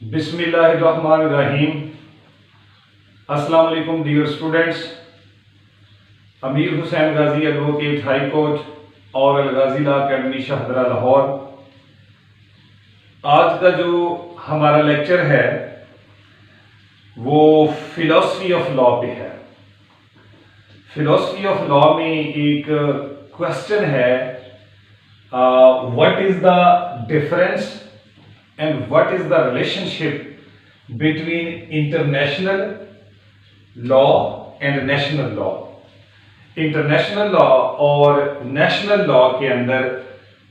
बिस्मिल्लाहिर्रहमानिर्रहीम। अस्सलाम वालेकुम डियर स्टूडेंट्स। अमीर हुसैन गाजी एडवोकेट हाई कोर्ट और अलगाजी लॉ अकेडमी शाहदरा लाहौर। आज का जो हमारा लेक्चर है वो फिलॉसफी ऑफ लॉ पे है। फिलॉसफी ऑफ लॉ में एक क्वेश्चन है, what is the difference and what is the relationship between international law and national law। International law और नेशनल लॉ के अंदर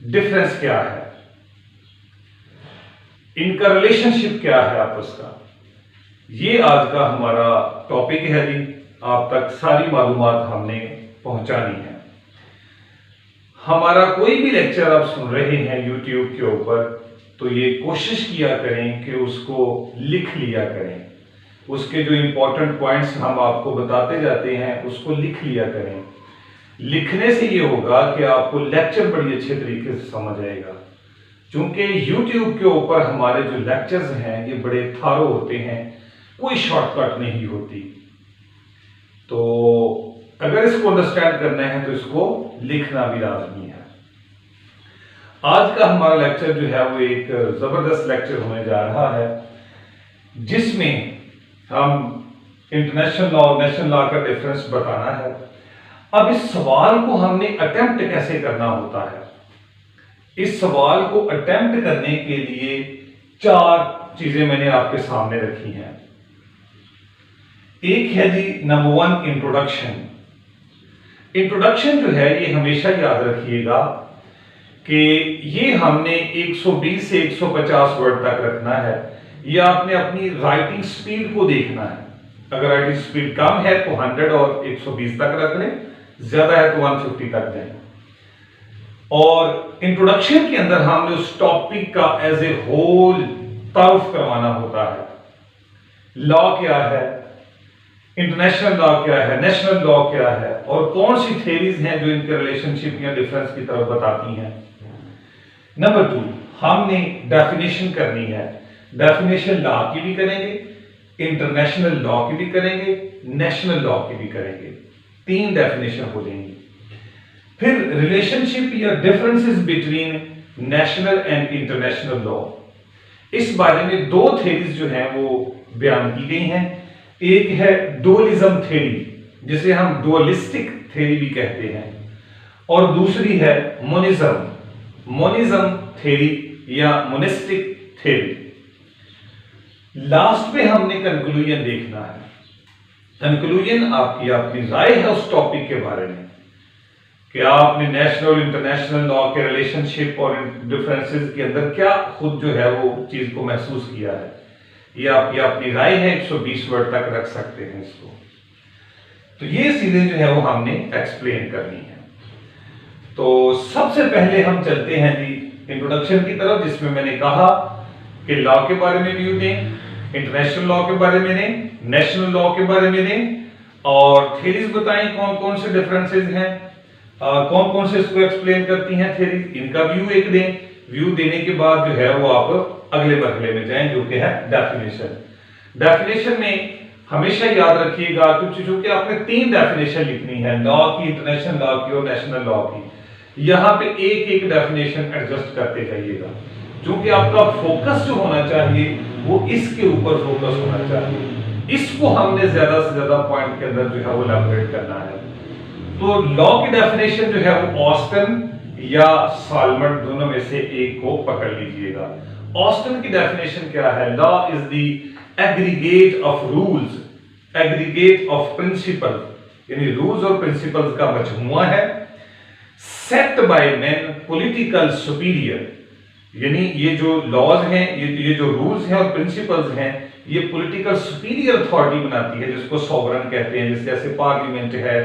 डिफरेंस क्या है, इनका रिलेशनशिप क्या है आपस का, ये आज का हमारा टॉपिक है जी। आप तक सारी मालूमात हमने पहुंचानी है। हमारा कोई भी लेक्चर आप सुन रहे हैं यूट्यूब के ऊपर तो ये कोशिश किया करें कि उसको लिख लिया करें। उसके जो इंपॉर्टेंट पॉइंट्स हम आपको बताते जाते हैं उसको लिख लिया करें। लिखने से ये होगा कि आपको लेक्चर बड़ी अच्छे तरीके से समझ आएगा। क्योंकि यूट्यूब के ऊपर हमारे जो लेक्चर्स हैं ये बड़े थारो होते हैं, कोई शॉर्टकट नहीं होती। तो अगर इसको अंडरस्टैंड करना है तो इसको लिखना भी लाजमी है। आज का हमारा लेक्चर जो है वो एक जबरदस्त लेक्चर होने जा रहा है, जिसमें हम इंटरनेशनल लॉ और नेशनल लॉ का डिफरेंस बताना है। अब इस सवाल को हमने अटेम्प्ट कैसे करना होता है, इस सवाल को अटेम्प्ट करने के लिए 4 चीजें मैंने आपके सामने रखी हैं। एक है जी नंबर 1 इंट्रोडक्शन। इंट्रोडक्शन जो है ये हमेशा याद रखिएगा कि ये हमने 120 से 150 वर्ड तक रखना है। ये आपने अपनी राइटिंग स्पीड को देखना है। अगर राइटिंग स्पीड कम है तो 100 और 120 तक रख लें, ज्यादा है तो 150 तक जाए। और इंट्रोडक्शन के अंदर हमने उस टॉपिक का एज ए होल तारुफ करवाना होता है। लॉ क्या है, इंटरनेशनल लॉ क्या है, नेशनल लॉ क्या है, और कौन सी थ्योरीज हैं जो इनके रिलेशनशिप या डिफरेंस की तरफ बताती हैं। नंबर 2 हमने डेफिनेशन करनी है। डेफिनेशन लॉ की भी करेंगे, इंटरनेशनल लॉ की भी करेंगे, नेशनल लॉ की भी करेंगे। 3 डेफिनेशन हो जाएंगी। फिर रिलेशनशिप या differences between national and international law, इस बारे में 2 थ्योरीज जो हैं वो बयान की गई हैं। एक है डुअलिज्म थ्योरी, जिसे हम डुअलिस्टिक थ्योरी भी कहते हैं, और दूसरी है मोनिज्म थ्योरी या मोनिस्टिक थ्योरी। लास्ट में हमने कंक्लूजन देखना है। कंक्लूजन आपकी अपनी राय है उस टॉपिक के बारे में कि आपने नेशनल इंटरनेशनल लॉ के रिलेशनशिप और डिफरेंसेस के अंदर क्या खुद जो है वो चीज को महसूस किया है। ये आपकी अपनी राय है, 120 वर्ड तक रख सकते हैं इसको। तो ये चीजें जो है वो हमने एक्सप्लेन करनी है। तो सबसे पहले हम चलते हैं जी इंट्रोडक्शन की तरफ, जिसमें मैंने कहा कि लॉ के बारे में व्यू दें, इंटरनेशनल लॉ के बारे में दें, नेशनल लॉ के बारे में दें, और थ्योरीज बताएं कौन कौन से डिफरेंसेस हैं, कौन कौन से इसको एक्सप्लेन करती हैं थ्योरीज, इनका व्यू एक दें। व्यू देने के बाद जो है वो आप अगले मरहले में जाएं, जो कि है डेफिनेशन। डेफिनेशन में हमेशा याद रखिएगा कुछ चीजों की आपने 3 डेफिनेशन लिखनी है, लॉ की, इंटरनेशनल लॉ की और नेशनल लॉ की। यहां पे एक एक डेफिनेशन एडजस्ट करते जाइएगा, क्योंकि आपका फोकस जो होना चाहिए वो इसके ऊपर फोकस होना चाहिए। इसको हमने ज्यादा से ज्यादा पॉइंट के अंदर जो है वो एलैबोरेट करना है। तो लॉ की डेफिनेशन जो है वो ऑस्टन या साल्मट दोनों में से एक को पकड़ लीजिएगा। ऑस्टन की डेफिनेशन क्या है? Law is the aggregate of rules, aggregate of principle, यानी रूल्स और प्रिंसिपल्स का मजमुआ है, set by men political superior, यानी ये जो लॉज हैं, ये जो रूल्स हैं और प्रिंसिपल्स हैं, ये पॉलिटिकल सुपीरियर अथॉरिटी बनाती है, जिसको सॉवरन कहते हैं। जैसे पार्लियामेंट है,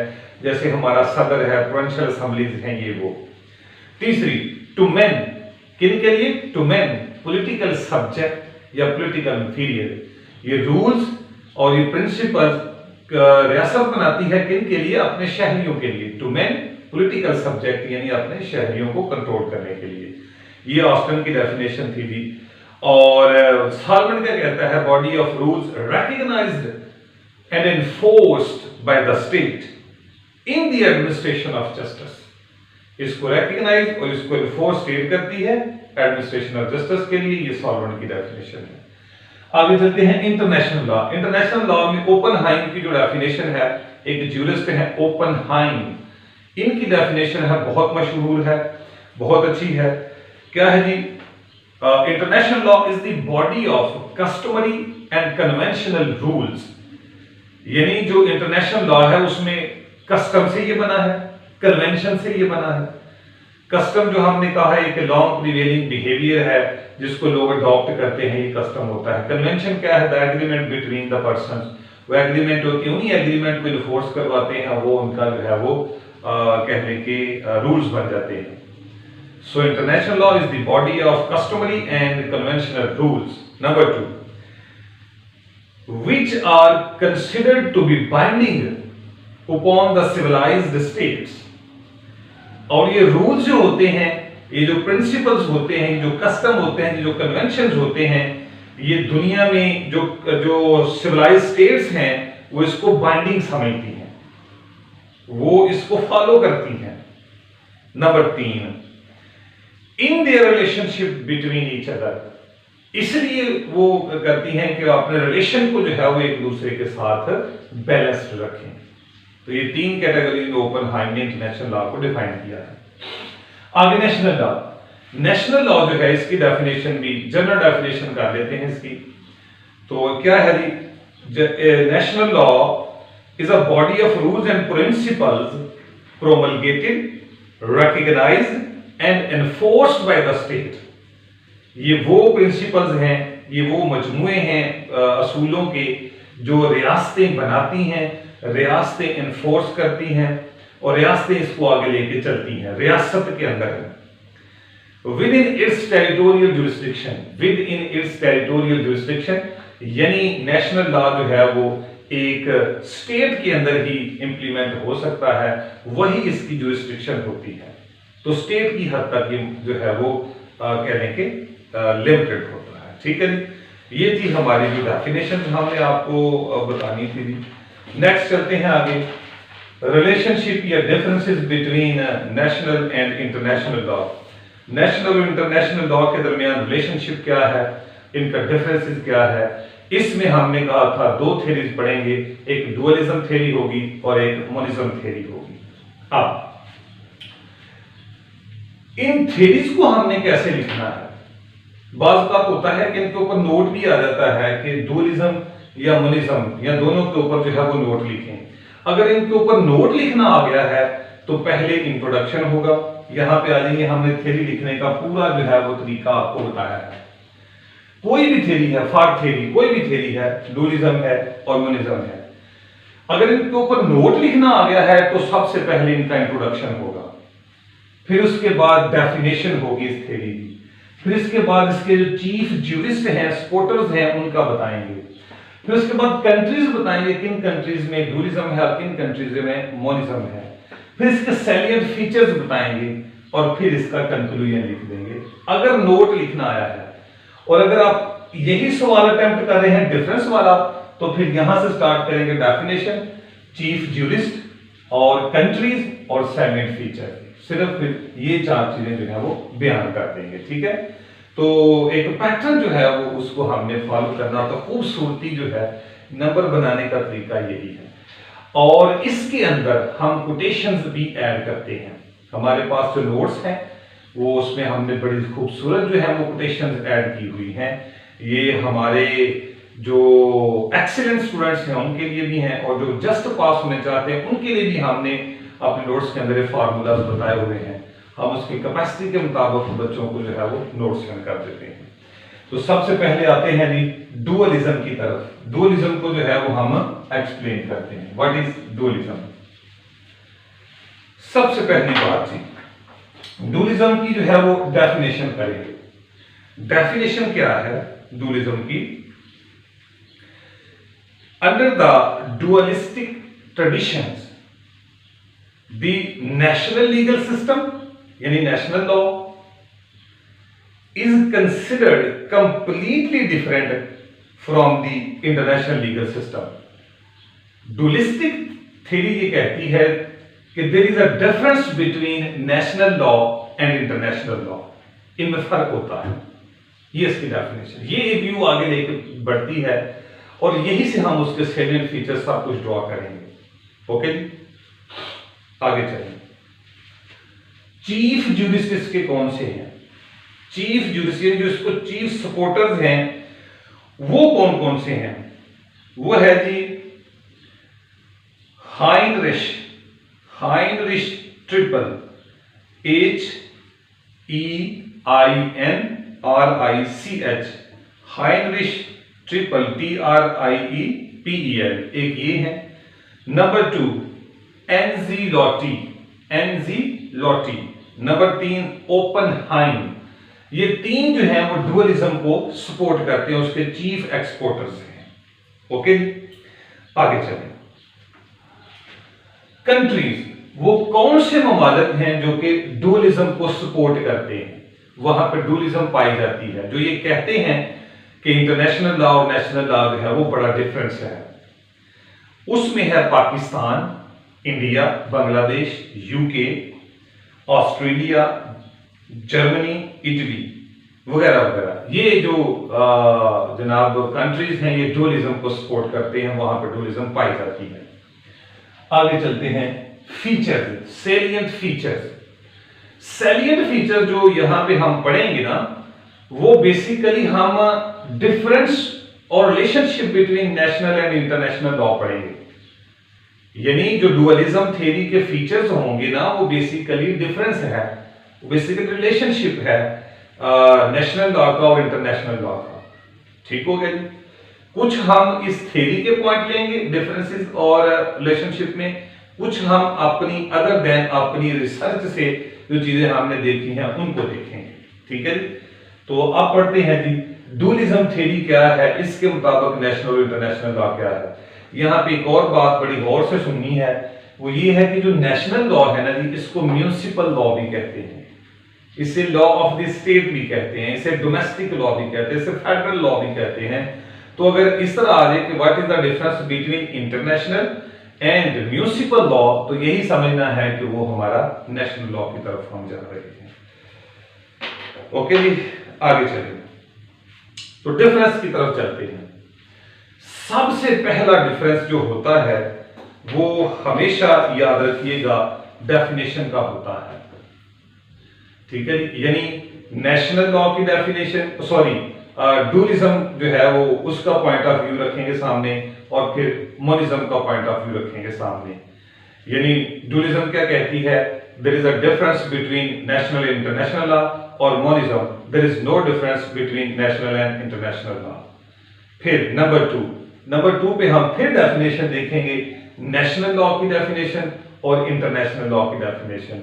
जैसे हमारा सदर है, प्रोविंशियल असेंबलीज हैं, ये वो। तीसरी, टू मेन, किन के लिए? टू मेन, पॉलिटिकल सब्जेक्ट या पॉलिटिकल इंफीरियर। ये रूल्स और ये प्रिंसिपल्स रियासत बनाती है किन के लिए? अपने शहरियों के लिए। टू मेन, पॉलिटिकल सब्जेक्ट, यानी अपने शहरियों को कंट्रोल करने के लिए। ये ऑस्टन की डेफिनेशन थी जी। और सालमन क्या कहता है, body of rules recognised and enforced by the state in the administration of justice. इसको रिकॉग्नाइज और इसको एनफोर्स स्टेट करती है एडमिनिस्ट्रेशन ऑफ जस्टिस के लिए। ये सालमन की डेफिनेशन है। आगे चलते हैं इंटरनेशनल लॉ। इंटरनेशनल लॉ में ओपनहाइम की जो डेफिनेशन है, एक ज्यूरिस्ट है ओपनहाइम, इनकी डेफिनेशन है, बहुत मशहूर है, बहुत अच्छी है। क्या है जी? International law is the body of customary and conventional rules. यानी जो इंटरनेशनल लॉ है उसमें कस्टम से ये बना है, कन्वेंशन से ये बना है। कस्टम जो हमने कहा है एक लॉन्ग प्रिवेलिंग बिहेवियर है जिसको लोग अडॉप्ट करते हैं, ये कस्टम होता है। कन्वेंशन क्या है? The agreement between the persons. वो एग्रीमेंट होती है, उन्हीं एग्रीमेंट को इन्फोर्स करवाते हैं, वो उनका जो है वो कहने के रूल्स बन जाते हैं। So international law is the body of customary and conventional rules. Number 2, which are considered to be binding upon the civilized states। और ये रूल्स जो होते हैं, ये जो प्रिंसिपल्स होते हैं, जो कस्टम होते हैं, जो कन्वेंशंस होते हैं, ये दुनिया में जो सिविलाइज्ड स्टेट्स हैं वो इसको बाइंडिंग समझती हैं, वो इसको फॉलो करती हैं। Number 3, in their relationship between each other. इसलिए वो करती हैं कि अपने रिलेशन को जो है वो एक दूसरे के साथ बैलेंस्ड रखें। तो ये 3 कैटेगरी में ओपनहाइम ने इंटरनेशनल लॉ को डिफाइन किया है। आगे नेशनल लॉ। नेशनल लॉ जो है इसकी डेफिनेशन भी जनरल डेफिनेशन कर लेते हैं इसकी। तो क्या है जी? National law is a body of rules and principles promulgated, recognised and enforced by the state. ये वो प्रिंसिपल्स हैं, ये वो मजमूए हैं असूलों के जो रियासतें बनाती हैं, रियासतें इन्फोर्स करती हैं और रियासतें इसको आगे लेके चलती हैं रियासत के अंदर। With in its territorial jurisdiction, with in its territorial jurisdiction, यानी नेशनल लॉ जो है वो एक स्टेट के अंदर ही इंप्लीमेंट हो सकता है, वही इसकी जुरिस्डिक्शन होती है। तो स्टेट की हद तक ये जो है वो कहने के लिमिटेड होता है। ठीक है जी, ये थी हमारी जो डेफिनेशन हमने आपको बतानी थी। नेक्स्ट चलते हैं आगे, रिलेशनशिप या differences between national and international law. National और इंटरनेशनल लॉ के दरमियान रिलेशनशिप क्या है, इनका डिफरेंसेस क्या है, इसमें हमने कहा था 2 थ्योरीज पढ़ेंगे, एक डुअलिज्म थ्योरी होगी और एक मोनिज्म थ्योरी होगी। अब इन थ्योरीज को हमने कैसे लिखना है? बाज़ बात होता है कि इनके ऊपर नोट भी आ जाता है कि डुअलिज्म या मोनिज्म या दोनों के ऊपर जो है वो नोट लिखें। अगर इनके ऊपर नोट लिखना आ गया है तो पहले इंट्रोडक्शन होगा, यहां पे आ जाएंगे, हमने थ्योरी लिखने का पूरा जो है वो तरीका आपको बताया है। कोई भी थ्योरी है, फार थ्योरी, कोई भी थ्योरी है, डुअलिज्म है और मोनिज्म है, अगर इनके ऊपर नोट लिखना आ गया है तो सबसे पहले इनका इंट्रोडक्शन होगा, फिर उसके बाद डेफिनेशन होगी इस थ्योरी की, फिर इसके बाद इसके जो चीफ ज्यूरिस्ट हैं, सपोर्टर्स हैं, उनका बताएंगे, फिर उसके बाद कंट्रीज बताएंगे, किन कंट्रीज में डुअलिज्म है, किन कंट्रीज में मोनिज्म है, फिर इसके सैलिएंट फीचर्स बताएंगे और फिर इसका कंक्लूजन लिख देंगे अगर नोट लिखना आया है। और अगर आप यही सवाल अटेम्प्ट कर रहे हैं डिफरेंस वाला, तो फिर यहां से स्टार्ट करेंगे डेफिनेशन, चीफ ज्यूरिस्ट और कंट्रीज और सैलिएंट फीचर। सिर्फ फिर ये 4 चीजें जो है वो बयान कर देंगे। ठीक है, तो एक पैटर्न जो है वो उसको हमने फॉलो करना। तो खूबसूरती जो है नंबर बनाने का तरीका यही है। और इसके अंदर हम कोटेशंस भी ऐड करते हैं। हमारे पास जो नोट्स हैं वो उसमें हमने बड़ी खूबसूरत जो है वो कोटेशंस ऐड की हुई हैं। ये हमारे जो एक्सीलेंट स्टूडेंट्स हैं उनके लिए भी हैं और जो जस्ट पास होने चाहते हैं उनके लिए भी हमने अपने नोट्स के अंदर फार्मूलाज बताए हुए हैं। हम उसकी कैपेसिटी के मुताबिक बच्चों को जो है वो नोट्स सेंड कर देते हैं। तो सबसे पहले आते हैं जी डुअलिज्म की तरफ। डुअलिज्म को जो है वो हम एक्सप्लेन करते हैं। What is dualism? सबसे पहली बात जी डुअलिज्म की जो है वो डेफिनेशन करेंगे। डेफिनेशन क्या है डुअलिज्म की? Under the dualistic traditions the national legal system यानी national law is considered completely different from the international legal system. Dualistic theory ये कहती है कि there is a difference between national law and international law. इनमें फर्क होता है, ये इसकी डेफिनेशन, ये एक व्यू आगे लेकर बढ़ती है और यही से हम उसके सैलिएंट फीचर्स सब कुछ ड्रॉ करेंगे। ओके, आगे चलें। चीफ ज्यूडिशियस के कौन से हैं? चीफ ज्यूडिशियस जो इसको चीफ सपोर्टर्स हैं वो कौन कौन से हैं? वो है जी हाइनरिश ट्रिपल, HEINRICH, हाइनरिश ट्रिपल TRIEPEL, एक ये है। Number 2 NZ लॉटी। नंबर 3 ओपनहाइम। ये तीन जो हैं वो डुअलिज्म को सपोर्ट करते हैं, उसके चीफ एक्सपोर्टर्स हैं। ओके, आगे चलें। कंट्रीज, वो कौन से ममालिक हैं जो कि डुअलिज्म को सपोर्ट करते हैं, वहां पर डुअलिज्म पाई जाती है, जो ये कहते हैं कि इंटरनेशनल लॉ और नेशनल लॉ जो है वो बड़ा डिफरेंस है। उसमें है Pakistan, India, Bangladesh, UK, Australia, Germany, Italy वगैरह वगैरह। ये जो जनाब कंट्रीज हैं ये डुअलिज्म को सपोर्ट करते हैं, वहां पर डुअलिज्म पाई जाती है। आगे चलते हैं। फीचर्स, सैलिएंट फीचर जो यहां पे हम पढ़ेंगे ना, वो बेसिकली हम डिफरेंस और relationship between national and international law पढ़ेंगे। यानी जो डुअलिज्म थ्योरी के फीचर्स होंगे ना, वो बेसिकली डिफरेंस है, बेसिकली रिलेशनशिप है नेशनल लॉ का और इंटरनेशनल लॉ का। ठीक हो गया जी। कुछ हम इस थ्योरी के पॉइंट लेंगे डिफरेंसेस और रिलेशनशिप में, कुछ हम अपनी अदर देन अपनी रिसर्च से जो चीजें हमने देखी हैं उनको देखेंगे। ठीक है जी। तो अब पढ़ते हैं जी डुअलिज्म थ्योरी क्या है, इसके मुताबिक नेशनल और इंटरनेशनल लॉ क्या है। यहाँ पे एक और बात बड़ी गौर से सुननी है, वो ये है कि जो नेशनल लॉ है ना जी, इसको म्युनिसिपल लॉ भी कहते हैं, इसे लॉ ऑफ द स्टेट भी कहते हैं, इसे डोमेस्टिक लॉ भी कहते हैं, इसे फेडरल लॉ भी कहते हैं। तो अगर इस तरह आ जाए कि what is the difference between international and municipal law, तो यही समझना है कि वो हमारा नेशनल लॉ की तरफ हम जा रहे हैं। ओके जी, आगे चलिए। तो डिफरेंस की तरफ चलते हैं। सबसे पहला डिफरेंस जो होता है वो हमेशा याद रखिएगा डेफिनेशन का होता है। ठीक है, यानी नेशनल लॉ की डेफिनेशन, डुअलिज्म जो है वो उसका पॉइंट ऑफ व्यू रखेंगे सामने और फिर मोनिज्म का पॉइंट ऑफ व्यू रखेंगे सामने। यानी डुअलिज्म क्या कहती है, there is a difference between national and international law, और monism there is no difference between national and international law. फिर नंबर 2 पे हम फिर डेफिनेशन देखेंगे, नेशनल लॉ की डेफिनेशन और इंटरनेशनल लॉ की डेफिनेशन।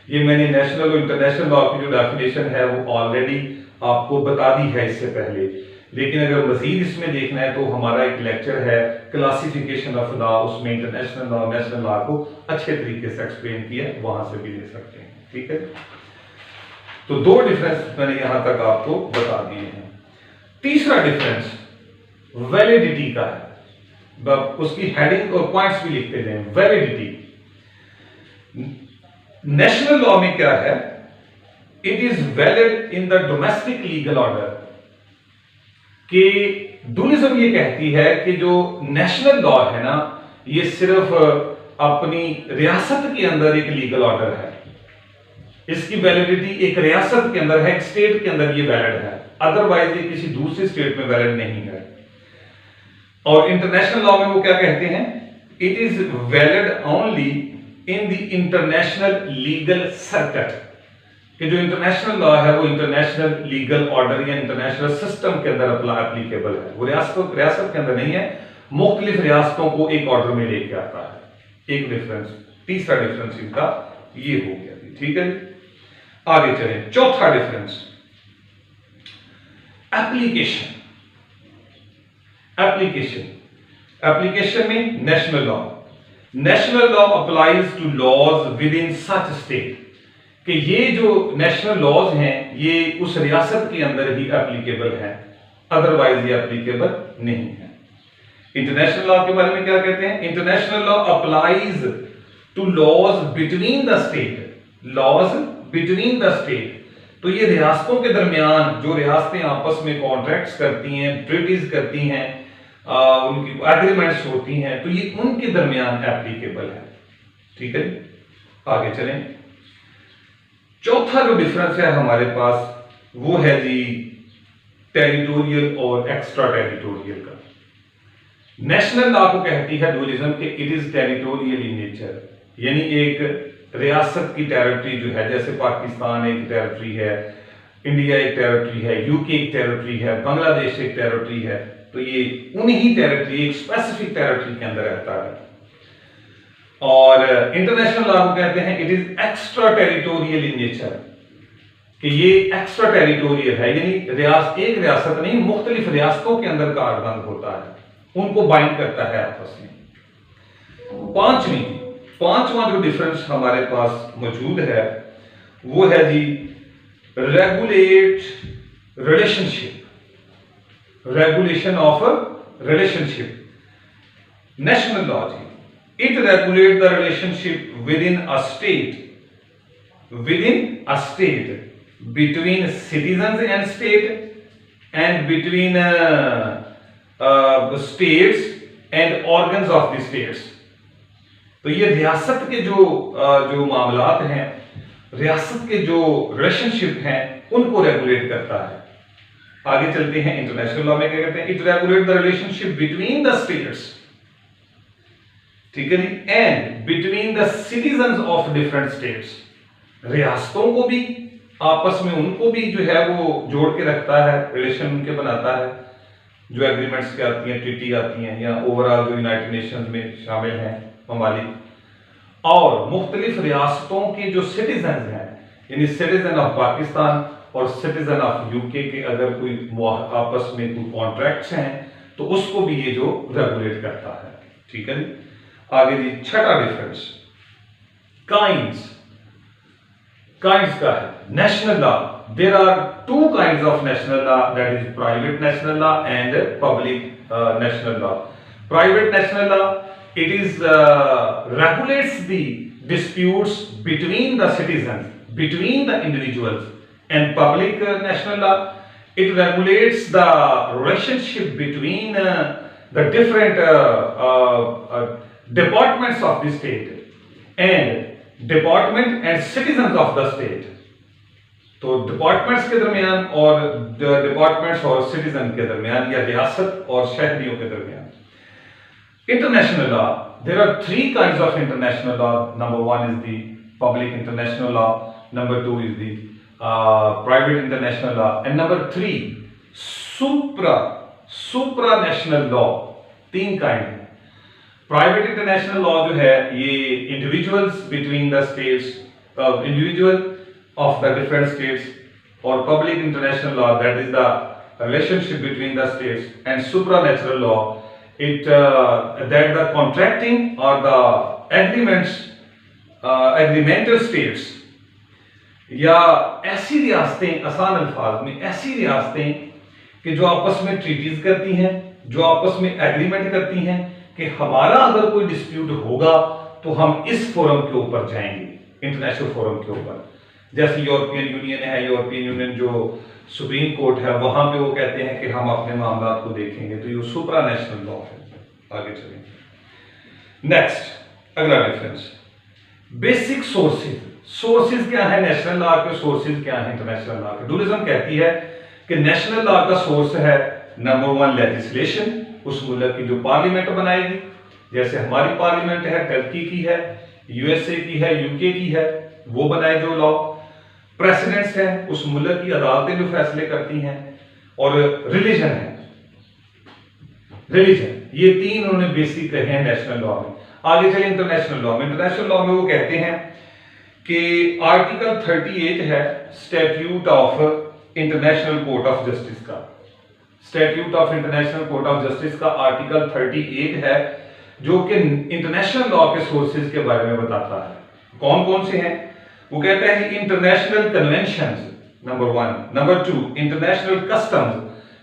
ये मैंने नेशनल और इंटरनेशनल लॉ की जो डेफिनेशन है वो ऑलरेडी आपको बता दी है इससे पहले, लेकिन अगर मजीद इसमें देखना है तो हमारा एक लेक्चर है क्लासिफिकेशन ऑफ लॉ, उसमें इंटरनेशनल लॉ नेशनल लॉ को अच्छे तरीके से एक्सप्लेन किया है, वहां से भी ले सकते हैं। ठीक है, तो 2 डिफरेंस मैंने यहां तक आपको बता दिए हैं। तीसरा डिफरेंस वैलिडिटी का है, उसकी हेडिंग और पॉइंट्स भी लिखते जाएं। वैलिडिटी नेशनल लॉ में क्या है, it is valid in the domestic legal order. कि डुअलिज्म ये कहती है कि जो नेशनल लॉ है ना, ये सिर्फ अपनी रियासत के अंदर एक लीगल ऑर्डर है, इसकी वैलिडिटी एक रियासत के अंदर है, एक स्टेट के अंदर ये वैलिड है, अदरवाइज ये किसी दूसरी स्टेट में वैलिड नहीं है। और इंटरनेशनल लॉ में वो क्या कहते हैं, it is valid only in the international legal circuit, कि जो इंटरनेशनल लॉ है वो इंटरनेशनल लीगल ऑर्डर या इंटरनेशनल सिस्टम के अंदर एप्लीकेबल है, वो रियासत के अंदर नहीं है, मुख्तलिफ रियासतों को एक ऑर्डर में लेके आता है। एक डिफरेंस, तीसरा डिफरेंस इनका ये हो गया। ठीक है, आगे चलें। चौथा डिफरेंस एप्लीकेशन में national law applies to laws within such state, कि ये जो नेशनल लॉज हैं ये उस रियासत के अंदर ही एप्लीकेबल हैं, अदरवाइज ये एप्लीकेबल नहीं है। इंटरनेशनल लॉ के बारे में क्या कहते हैं? International law applies to laws between the state, laws between the state. तो ये रियासतों के दरमियान जो रियासतें आपस में कॉन्ट्रैक्ट्स करती हैं, ट्रीटीज करती हैं, उनकी एग्रीमेंट्स होती हैं, तो ये उनके दरमियान एप्लीकेबल है। ठीक है, आगे चलें। चौथा जो डिफरेंस है हमारे पास वो है जी टेरिटोरियल और एक्स्ट्रा टेरिटोरियल का। नेशनल लॉ को कहती है डुअलिज्म कि it is territorial in nature, यानी एक रियासत की टेरिटरी जो है, जैसे पाकिस्तान एक टेरिटरी है, इंडिया एक टेरिटरी है, यूके एक टेरिटरी है, बांग्लादेश एक टेरिटरी है, तो ये उन्हीं टेरिटरी, एक स्पेसिफिक टेरिटरी के अंदर रहता है। और इंटरनेशनल लॉ को कहते हैं it is extra territorial in nature, कि ये एक्स्ट्रा टेरिटोरियल है, यानी एक रियासत नहीं, मुख्तलिफ रियासतों के अंदर कारबंद होता है, उनको बाइंड करता है आपस में। पांचवा जो डिफरेंस हमारे पास मौजूद है वो है जी regulate relationship, regulation of relationship. National law जी it regulate the relationship within a state between citizens and state and between states and organs of the states। तो ये रियासत के जो मामलात हैं, रियासत के जो रिलेशनशिप हैं, उनको रेगुलेट करता है। आगे चलते हैं, इंटरनेशनल लॉ में क्या कहते हैं? It regulate the relationship between the states, ठीक है जी, and between the citizens of different states. रियासतों को भी आपस में, उनको भी जो है वो जोड़ के रखता है, रिलेशन उनके बनाता है, जो एग्रीमेंट्स के आती हैं, ट्रीटी आती हैं, या ओवरऑल जो यूनाइटेड नेशंस में शामिल हैं ममालिक। और मुख्तलिफ रियासतों के जो सिटीजन हैं, यानी सिटीजन ऑफ पाकिस्तान और सिटीजन ऑफ यूके के अगर कोई आपस में कोई कॉन्ट्रैक्ट्स हैं तो उसको भी ये जो रेगुलेट करता है। ठीक है, आगे जी छठा डिफरेंस काइंड्स का है। National law, there are two kinds of national law, that is private national law and public national law. Private national law it is regulates the disputes between the citizens, between the individuals, and public national law, it regulates the relationship between the different departments of the state and department and citizens of the state। तो departments के दरमियान और departments और citizen के दरमियान, या रियासत और शहरियों के दरमियान। International law, there are three kinds of international law. Number one is the public international law, number two is the private international law, and number three supranational law। तीन kind है। प्राइवेट इंटरनेशनल लॉ जो है ये individuals between the states, individual of the different states, और public international law that is the relationship between the states, and supranatural law it that the contracting or the agreemental states, या ऐसी रियासतें, आसान अल्फाज में ऐसी रियासतें कि जो आपस में ट्रीटीज करती हैं, जो आपस में एग्रीमेंट करती हैं कि हमारा अगर कोई डिस्प्यूट होगा तो हम इस फोरम के ऊपर जाएंगे, इंटरनेशनल फोरम के ऊपर। जैसे यूरोपियन यूनियन है, यूरोपियन यूनियन जो सुप्रीम कोर्ट है, वहां पे वो कहते हैं कि हम अपने मामला को देखेंगे, तो ये सुप्रा नेशनल लॉ है। आगे चलेंगे। नेक्स्ट, अगला डिफरेंस बेसिक सोर्सेज क्या है नेशनल लॉ के, सोर्सेज क्या है इंटरनेशनल लॉ के। डुअलिज्म कहती है कि नेशनल लॉ का सोर्स है नंबर वन लेजिस्लेशन, उस मुल्क की जो पार्लियामेंट बनाएगी, जैसे हमारी पार्लियामेंट है, टर्की की है, यूएसए की है, यूके की है, वो बनाए जो लॉ। प्रेसिडेंट्स है, उस मुल्क की अदालतें जो फैसले करती हैं, और रिलीजन है, रिलीजन। ये तीन उन्होंने बेसिक कहे हैं नेशनल लॉ में। आगे चले इंटरनेशनल लॉ में। इंटरनेशनल लॉ में वो कहते हैं कि आर्टिकल 38 है statute of international court of justice का, statute of international court of justice का आर्टिकल 38 है, जो कि इंटरनेशनल लॉ के सोर्सेज के बारे में बताता है। कौन कौन से हैं? वो कहता है international conventions, number 1, number 2 international customs,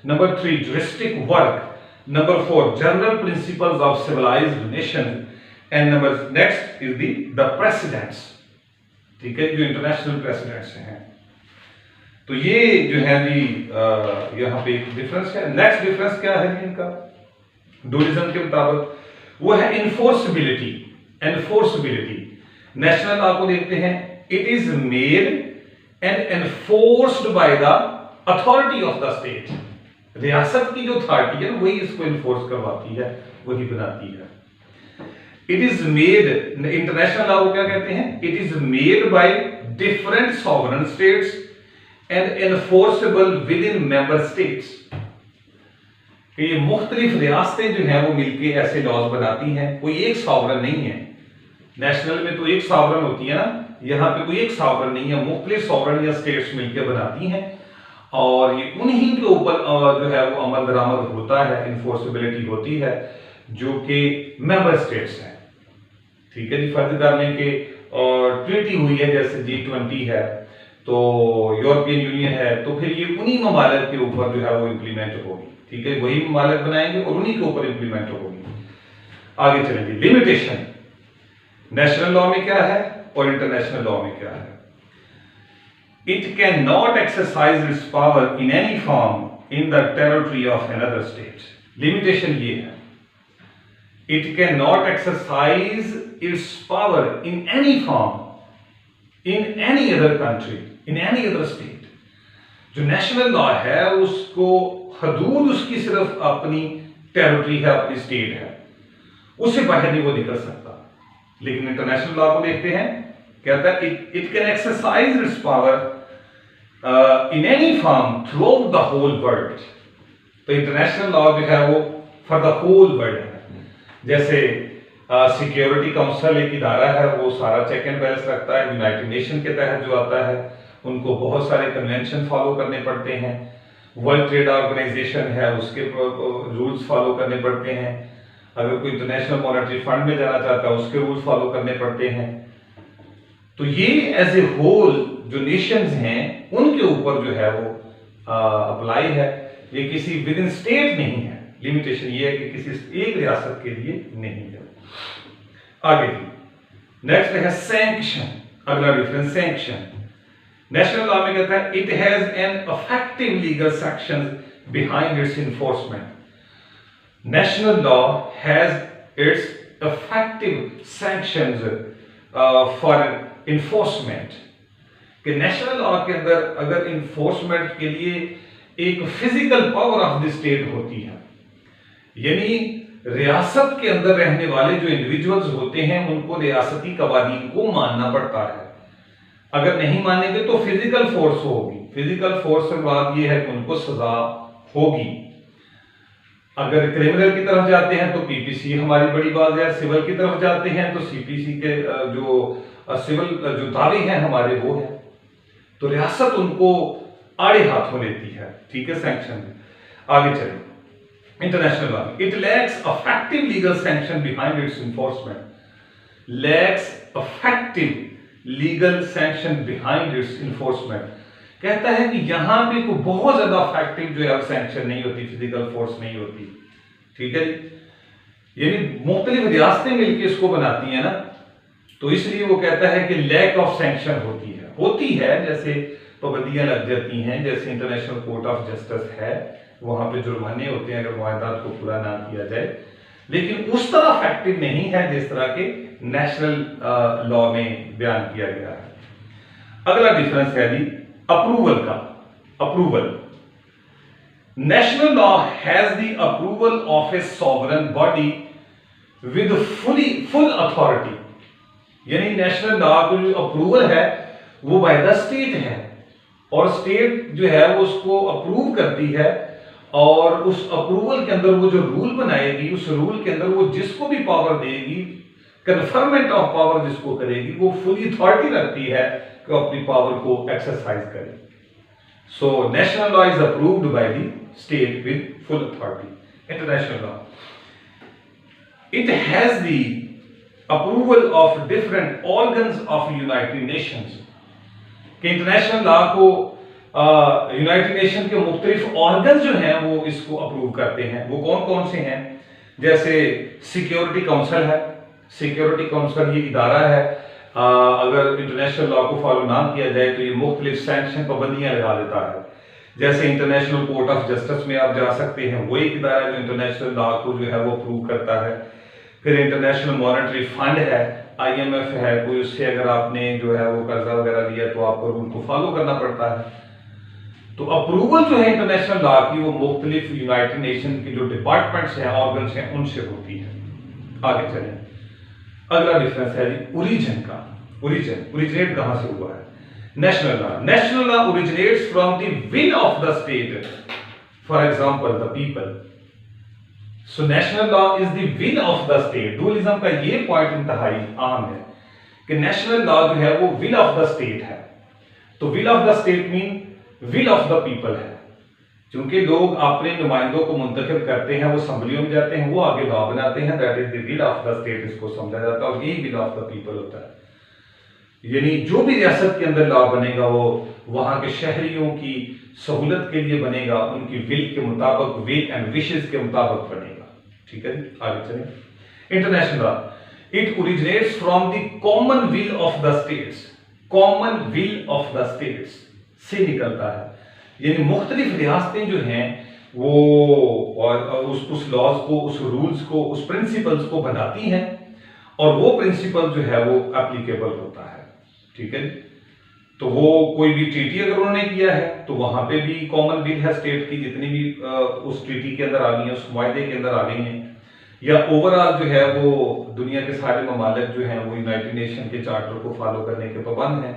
number 3 juristic work, number 4 general principles of civilised nation, and number next is the precedents. ठीक है, जो इंटरनेशनल प्रेसिडेंट्स हैं। तो ये जो है जी यहाँ पे एक डिफरेंस है। नेक्स्ट डिफरेंस क्या है इनका डुअलिज्म के मुताबिक, वो है इन्फोर्सिबिलिटी। एनफोर्सिबिलिटी, नेशनल लॉ को देखते हैं, it is made and enforced by the authority of the state. रियासत की जो अथॉरिटी है वही इसको इन्फोर्स करवाती है, वही बनाती है। It is made, international law को क्या कहते हैं, it is made by different sovereign states and enforceable with in member states. ये मुख्तलिफ रियासतें जो हैं वो मिलके ऐसे लॉज बनाती हैं, कोई एक सॉवरेन नहीं है। नेशनल में तो एक सॉवरेन होती है ना, यहाँ पे कोई एक सॉवरेन नहीं है, मुख्तलिफ सॉवरेन या स्टेट्स मिलकर बनाती हैं और ये उन्हीं के ऊपर जो है वो अमल दरामद होता है, इन्फोर्सिबिलिटी होती है, जो कि मेंबर स्टेट्स हैं। ठीक है जी, फर्ज कर लें कि और ट्रीटी हुई है, जैसे G20 है, तो यूरोपियन यूनियन है, तो फिर ये उन्हीं ममालिक के ऊपर जो है वो इंप्लीमेंट होगी। ठीक है, वही ममालिक बनाएंगे और उन्हीं के ऊपर इंप्लीमेंट होगी। आगे चलेंगे, लिमिटेशन नेशनल लॉ में क्या है और इंटरनेशनल लॉ में क्या है। It can not exercise its power in any form in the territory of another state. Limitation ये है, it can not exercise its power in any form in any other country, in any other state. जो national law है उसको हदूद उसकी सिर्फ अपनी territory है, अपनी स्टेट है, उससे बाहर नहीं वो निकल सकता। लेकिन इंटरनेशनल लॉ को देखते हैं, कहता है it can exercise its power in any form throughout the whole world. तो इंटरनेशनल लॉ जो है वो फॉर द होल वर्ल्ड है। जैसे सिक्योरिटी काउंसिल एक इदारा है, वो सारा चेक एंड बैलेंस रखता है। यूनाइटेड नेशन के तहत जो आता है उनको बहुत सारे कन्वेंशन फॉलो करने पड़ते हैं। वर्ल्ड ट्रेड ऑर्गेनाइजेशन है, उसके रूल्स फॉलो करने पड़ते हैं। अगर कोई इंटरनेशनल मॉनेटरी फंड में जाना चाहता है उसके रूल्स फॉलो करने पड़ते हैं। तो ये एज ए होल जो नेशंस हैं उनके ऊपर जो है वो अप्लाई है, ये किसी विद इन स्टेट नहीं है। लिमिटेशन ये है कि किसी एक रियासत के लिए नहीं है। आगे नेक्स्ट है सैंक्शन। अगला डिफरेंस सैंक्शन। नेशनल लॉ में कहता है it has an effective legal section behind it's enforcement. National law has its effective sanctions for enforcement। कि नेशनल लॉ के अंदर अगर इन्फोर्समेंट के लिए एक physical power of the state होती है, यानी रियासत के अंदर रहने वाले जो इंडिविजुअल्स होते हैं उनको रियासती कवानीन को मानना पड़ता है। अगर नहीं मानेंगे तो फिजिकल फोर्स होगी। फिजिकल फोर्स से बात यह है कि उनको सजा होगी। अगर क्रिमिनल की तरफ जाते हैं तो पीपीसी हमारी बड़ी बात है, सिविल की तरफ जाते हैं तो सीपीसी के जो सिविल जो दावे हैं हमारे वो है। तो रियासत उनको आड़े हाथों लेती है। ठीक है, सैंक्शन। आगे चलिए international law. It lacks effective legal sanction behind it's enforcement. Lakhs effective legal sanction behind it's enforcement. कहता है कि यहां पे कोई बहुत ज्यादा इफेक्टिव जो है सैंक्शन नहीं होती, फिजिकल फोर्स नहीं होती। ठीक है, यानी मुख्तलिफ रियासतें मिलकर इसको बनाती हैं ना, तो इसलिए वो कहता है कि लैक ऑफ सैंक्शन होती है। जैसे पाबंदियां लग जाती हैं, जैसे इंटरनेशनल कोर्ट ऑफ जस्टिस है, वहां पे जुर्माने होते हैं अगर मुआहदात को पूरा ना किया जाए, लेकिन उस तरह इफेक्टिव नहीं है जिस तरह के नेशनल लॉ में बयान किया गया है। अगला डिफरेंस है जी अप्रूवल का। Approval. National law has the approval of A sovereign body with full authority. यानी नेशनल लॉ का जो अप्रूवल है वो बाय द स्टेट है, और स्टेट जो है वो उसको अप्रूव करती है, और उस अप्रूवल के अंदर वो जो रूल बनाएगी, उस रूल के अंदर वो जिसको भी पावर देगी, कन्फर्मेंट ऑफ पावर जिसको करेगी, वो फुल अथॉरिटी रखती है कि अपनी पावर को एक्सरसाइज करे। So national law is approved by the state with full authority. International law, it has the approval of different organs of United Nations. कि इंटरनेशनल लॉ को यूनाइटेड नेशन के मुख्तलिफ ऑर्गन जो हैं वो इसको अप्रूव करते हैं। वो कौन कौन से हैं? जैसे सिक्योरिटी काउंसिल है। सिक्योरिटी काउंसिल ये इदारा है, अगर इंटरनेशनल लॉ को फॉलो ना किया जाए तो ये मुख्तलिफ सैंक्शन पाबंदियां लगा देता है। जैसे इंटरनेशनल कोर्ट ऑफ जस्टिस में आप जा सकते हैं, वो एक इदारा है जो इंटरनेशनल लॉ को जो है वो अप्रूव करता है। फिर इंटरनेशनल मॉनेटरी फंड है, IMF है, कोई उससे अगर आपने जो है वो कर्जा वगैरह लिया तो आपको रूल को फॉलो करना पड़ता है। तो अप्रूवल जो है इंटरनेशनल लॉ की वो मुख्तलिफ यूनाइटेड नेशन के जो डिपार्टमेंट्स हैं, ऑर्गन्स हैं, उनसे होती है। आगे चलें, अगला डिफरेंस है जी ओरिजिन का। ओरिजिनेट कहां से हुआ है? National law originates from the will of the state, for example the people. So national law is the will of the state. Dualism का ये पॉइंट इंतहाई आम है कि नेशनल लॉ जो है वो विल ऑफ द स्टेट है। तो will of the state mean will of the people है। क्योंकि लोग अपने नुमाइंदों को मुंतखब करते हैं, वो असम्बलियों में जाते हैं, वो आगे लॉ बनाते हैं, that is the will of the state, इसको समझा जाता है। और यही विल ऑफ द पीपल होता है। यानी जो भी रियासत के अंदर लॉ बनेगा वो वहां के शहरियों की सहूलत के लिए बनेगा, उनकी विल के मुताबिक, विल एंड विशेस के मुताबिक बनेगा। ठीक है जी, आगे चलें। International law it originates from the common will of the states. Common will of the states से निकलता है, यानी मुख्तलिफ रियासतें जो हैं वो और उस लॉज को, उस रूल्स को, उस प्रिंसिपल्स को बनाती हैं और वो प्रिंसिपल जो है वो एप्लीकेबल होता है। ठीक है, तो वो कोई भी ट्रीटी अगर उन्होंने किया है तो वहां पे भी कॉमन विल है स्टेट की, जितनी भी उस ट्रीटी के अंदर आ गई है, उस मुआहदे के अंदर आ गई हैं, या ओवरऑल जो है वो दुनिया के सारे ममालिक जो हैं वो यूनाइटेड नेशन के चार्टर को फॉलो करने के पाबंद हैं,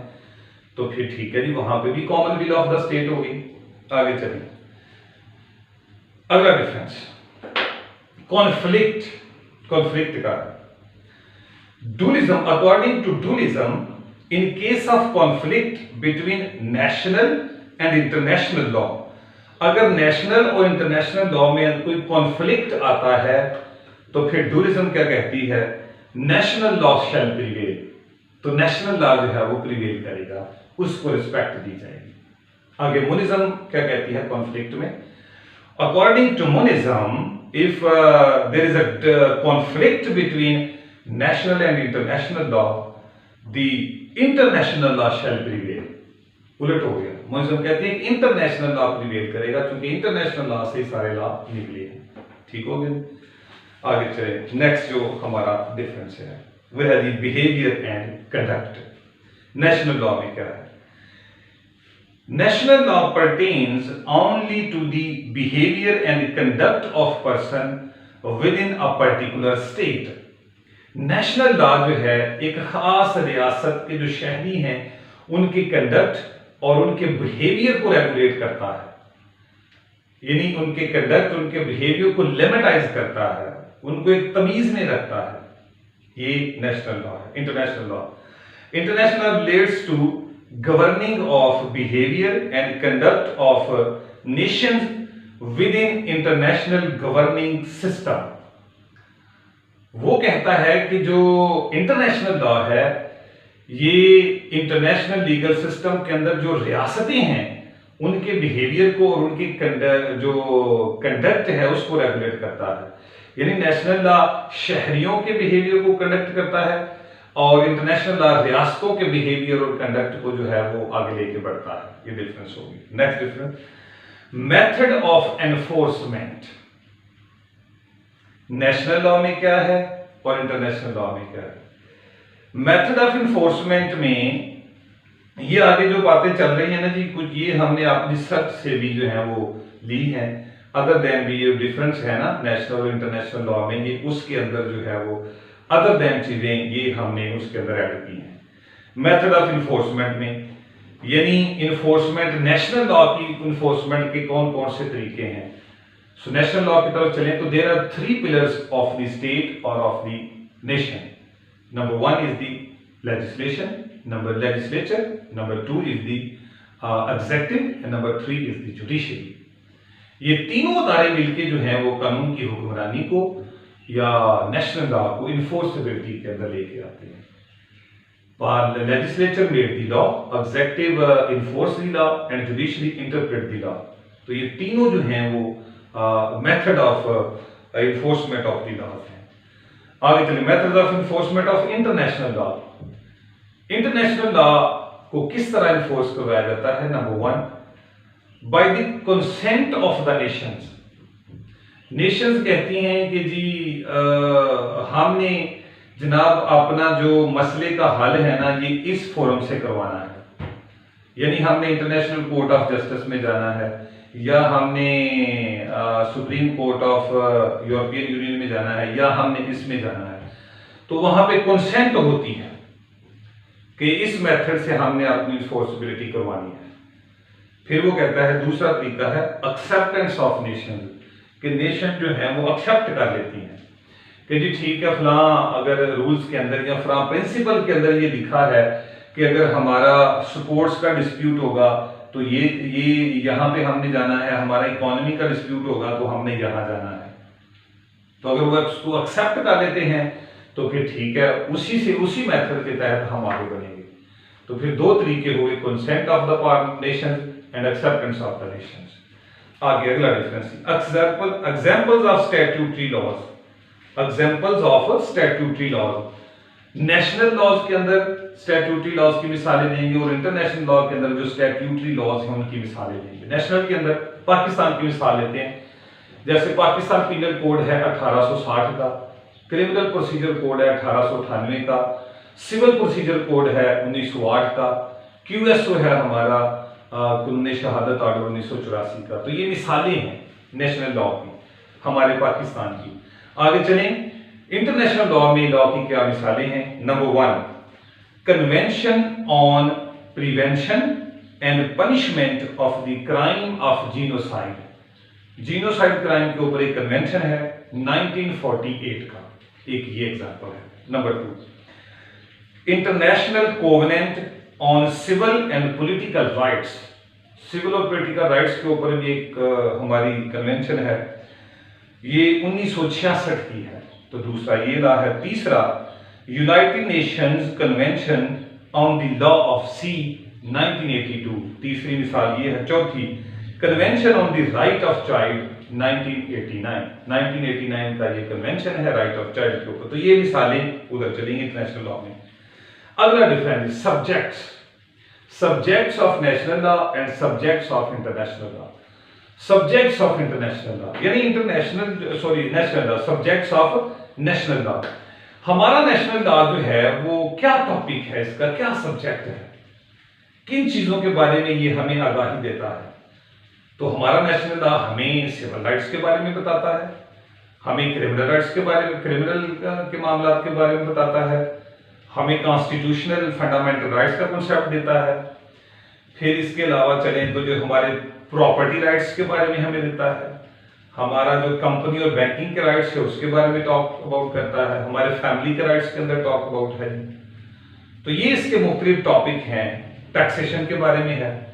तो फिर ठीक है जी, वहां पे भी common will of the state होगी। आगे चलिए, अगला डिफरेंस कॉन्फ्लिक्ट का। Dualism, according to dualism, in case of conflict between national and international law, अगर नेशनल और इंटरनेशनल लॉ में कोई कॉन्फ्लिक्ट आता है तो फिर डुअलिज्म क्या कहती है? National law shall prevail. तो नेशनल लॉ जो है वो प्रिवेल करेगा, उसको रिस्पेक्ट दी जाएगी। आगे मोनिज्म क्या कहती है कॉन्फ्लिक्ट में? According to monism, if there is a conflict between national and international law, the international law shall prevail. उलट हो गया, मोनिज्म कहती है कि इंटरनेशनल लॉ प्रिवेल करेगा, क्योंकि इंटरनेशनल लॉ से सारे लॉ निकले हैं। ठीक हो गया, आगे चले। नेक्स्ट जो हमारा डिफरेंस है वह है behaviour and conduct. National law में क्या है? National law pertains only to the behavior and conduct of person within a particular state. National law जो है एक खास रियासत के जो शहरी हैं उनकी कंडक्ट और उनके बिहेवियर को रेगुलेट करता है, यानी उनके कंडक्ट, उनके बिहेवियर को लिमिटाइज करता है, उनको एक तमीज में रखता है। ये नेशनल लॉ है। International law relates to governing of behavior and conduct of nations within international governing system. वो कहता है कि जो इंटरनेशनल लॉ है ये इंटरनेशनल लीगल सिस्टम के अंदर जो रियासतें हैं उनके बिहेवियर को और उनकी जो कंडक्ट है उसको रेगुलेट करता है। यानी नेशनल लॉ शहरियों के बिहेवियर को कंडक्ट करता है और इंटरनेशनल लॉ रियासतों के बिहेवियर और कंडक्ट को जो है वो आगे लेके बढ़ता है। ये डिफरेंस होगी। Next difference, method of enforcement. National law में क्या है और इंटरनेशनल लॉ में क्या है? मेथड ऑफ एनफोर्समेंट में ये आगे जो बातें चल रही है ना जी, कुछ ये हमने अपनी सर्च से भी जो है वो ली है, अदर देन भी ये डिफरेंस है ना नेशनल और इंटरनेशनल लॉ में, ये उसके अंदर जो है वो अदर देन चीजें ये हमने उसके अंदर ऐड की हैं। मेथड ऑफ इन्फोर्समेंट में यानी इन्फोर्समेंट, नेशनल लॉ की इन्फोर्समेंट के कौन कौन से तरीके हैं। सो नेशनल लॉ की तरफ चलें तो there are 3 pillars of the state और of the nation. Number 1 is the legislation, legislature, number 2 is the executive and number 3 is the judiciary। ये तीनों अदारे मिलके जो हैं वो कानून की हुक्मरानी को या नेशनल लॉ को इन्फोर्सेबिलिटी के अंदर लेके आते हैं। Legislature made the law, executive enforce the law and judiciary interpret the law. तो ये तीनों जो हैं वो method of enforcement of the laws हैं। आगे चलिए, method of enforcement of international law. International law को किस तरह इन्फोर्स करवाया जाता है? Number 1, by the consent of the nations. Nations कहती हैं कि जी हमने जनाब अपना जो मसले का हल है ना, ये इस फोरम से करवाना है, यानी हमने इंटरनेशनल कोर्ट ऑफ जस्टिस में जाना है, या हमने supreme court of European union में जाना है, या हमने इसमें जाना है। तो वहां पे कंसेंट होती है कि इस मेथड से हमने अपनी इन्फोर्सिबिलिटी करवानी है। फिर वो कहता है, दूसरा तरीका है एक्सेप्टेंस ऑफ नेशन, कि नेशन जो है वो एक्सेप्ट कर लेती हैं कि जी ठीक है, फलां अगर रूल्स के अंदर या फलां प्रिंसिपल के अंदर ये लिखा है कि अगर हमारा स्पोर्ट्स का डिस्प्यूट होगा तो ये यहाँ पे हमने जाना है, हमारा इकोनॉमी का डिस्प्यूट होगा तो हमने यहाँ जाना है। तो अगर वो उसको एक्सेप्ट कर लेते हैं तो फिर ठीक है, उसी मेथड के तहत हम आगे बढ़ेंगे। तो फिर दो तरीके हुए, consent of the nation and acceptance of the nations. आगे अगला difference, examples of statutory laws. Examples of statutory laws, national laws के अंदर स्टैट्यूटरी लॉज की मिसालें देंगे और इंटरनेशनल लॉ के अंदर जो स्टैट्यूटरी लॉज हैं उनकी मिसालें देंगे। नेशनल के अंदर पाकिस्तान की मिसाल लेते हैं, जैसे पाकिस्तान पीनल कोड है 1860 का, क्रिमिनल प्रोसीजर कोड है 1898 का, सिविल प्रोसीजर कोड है 1908 का, क्यूएसओ है हमारा कानून शहादत ऑर्डर 1984 का। तो ये मिसालें हैं नेशनल लॉ की, हमारे पाकिस्तान की। आगे चलें, इंटरनेशनल लॉ में लॉ की क्या मिसालें हैं? Number 1, convention on prevention and punishment of the crime of genocide. Genocide crime के ऊपर एक कन्वेंशन है 1948 का, एक ये एग्जांपल है। Number 2, international covenant on civil and political rights. Civil और पॉलिटिकल राइट्स के ऊपर भी एक हमारी कन्वेंशन है, ये 1966 की है। तो दूसरा ये लॉ है। तीसरा, United Nations convention on the law of sea 1982, तीसरी मिसाल ये है। चौथी, convention on the right of child 1989 का ये कन्वेंशन है राइट ऑफ चाइल्ड के ऊपर। तो ये मिसालें उधर चलेंगी इंटरनेशनल लॉ में। अगला difference, subjects of national law and subjects of international law. Subjects of international law यानी national law, subjects of national law. हमारा नेशनल लॉ जो है वो क्या टॉपिक है, इसका क्या सब्जेक्ट है, किन चीजों के बारे में ये हमें आगाही देता है? तो हमारा नेशनल लॉ हमें सिविल राइट्स के बारे में बताता है, हमें क्रिमिनल राइट्स के बारे में, क्रिमिनल के मामलात के बारे में बताता है, हमें कॉन्स्टिट्यूशनल फंडामेंटल राइट्स का कॉन्सेप्ट देता है। फिर इसके अलावा चलें तो जो हमारे प्रॉपर्टी राइट्स के बारे में हमें देता है, हमारा जो कंपनी और बैंकिंग के राइट्स है उसके बारे में टॉक अबाउट करता है, हमारे फैमिली के राइट्स के अंदर टॉक अबाउट है। तो ये इसके मुख्तलिफ टॉपिक हैं, टैक्सेशन के बारे में है,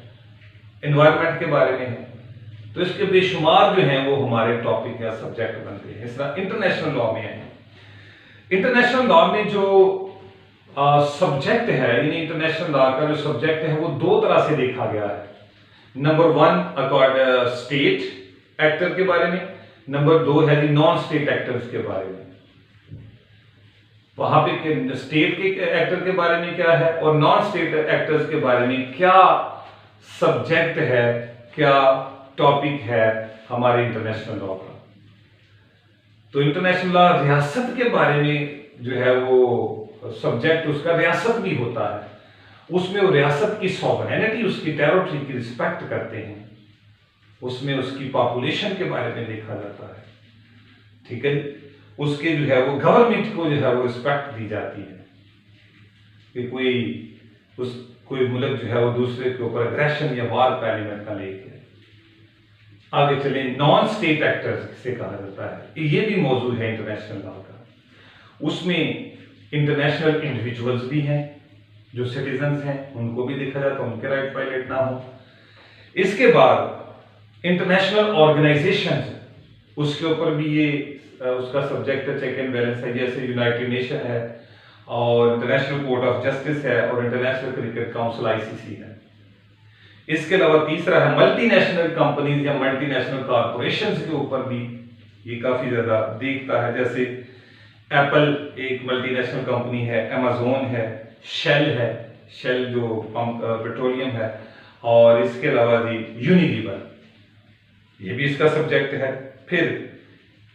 एनवायरनमेंट के बारे में है। तो इसके बेशुमार जो हैं वो हमारे टॉपिक या सब्जेक्ट बनते हैं। इस तरह इंटरनेशनल लॉ में है। इंटरनेशनल लॉ में जो सब्जेक्ट है, यानी इंटरनेशनल लॉ का जो सब्जेक्ट है वो दो तरह से देखा गया है। नंबर 1 स्टेट एक्टर के बारे में, नंबर 2 है नॉन स्टेट एक्टर्स के बारे में। वहां पे स्टेट के एक्टर के बारे में क्या है और नॉन स्टेट एक्टर्स के बारे में क्या सब्जेक्ट है, क्या टॉपिक है हमारे इंटरनेशनल लॉ का। तो इंटरनेशनल लॉ रियासत के बारे में जो है वो सब्जेक्ट उसका रियासत भी होता है, उसमें वो रियासत की सॉवरेनिटी, उसकी टेरिटरी की रिस्पेक्ट करते हैं, उसमें उसकी पॉपुलेशन के बारे में देखा जाता है। ठीक है, उसके जो है वो गवर्नमेंट को जो है वो रिस्पेक्ट दी जाती है कि कोई मुल्क जो है वो दूसरे के ऊपर एग्रेशन या वार का एलिमेंट ना लेके। आगे चले, नॉन स्टेट एक्टर्स से कहा जाता है, ये भी मौजूद है इंटरनेशनल लॉ का। उसमें इंटरनेशनल इंडिविजुअल्स भी हैं, जो सिटीजन्स हैं, उनको भी देखा जाता है, उनके राइट वायलेट ना हो। इसके बाद इंटरनेशनल ऑर्गेनाइजेशंस, उसके ऊपर भी ये उसका सब्जेक्ट है, चेक एंड बैलेंस है। जैसे यूनाइटेड नेशन है, और इंटरनेशनल कोर्ट ऑफ जस्टिस है और इंटरनेशनल क्रिकेट काउंसिल आईसीसी है। इसके अलावा तीसरा है मल्टीनेशनल कंपनीज या मल्टीनेशनल कॉर्पोरेशंस के ऊपर भी ये काफी ज्यादा देखता है, जैसे एप्पल एक मल्टीनेशनल कंपनी है, अमेजोन है, शेल जो पंप पेट्रोलियम है, और इसके अलावा जी यूनिलीवर ये भी इसका सब्जेक्ट है। फिर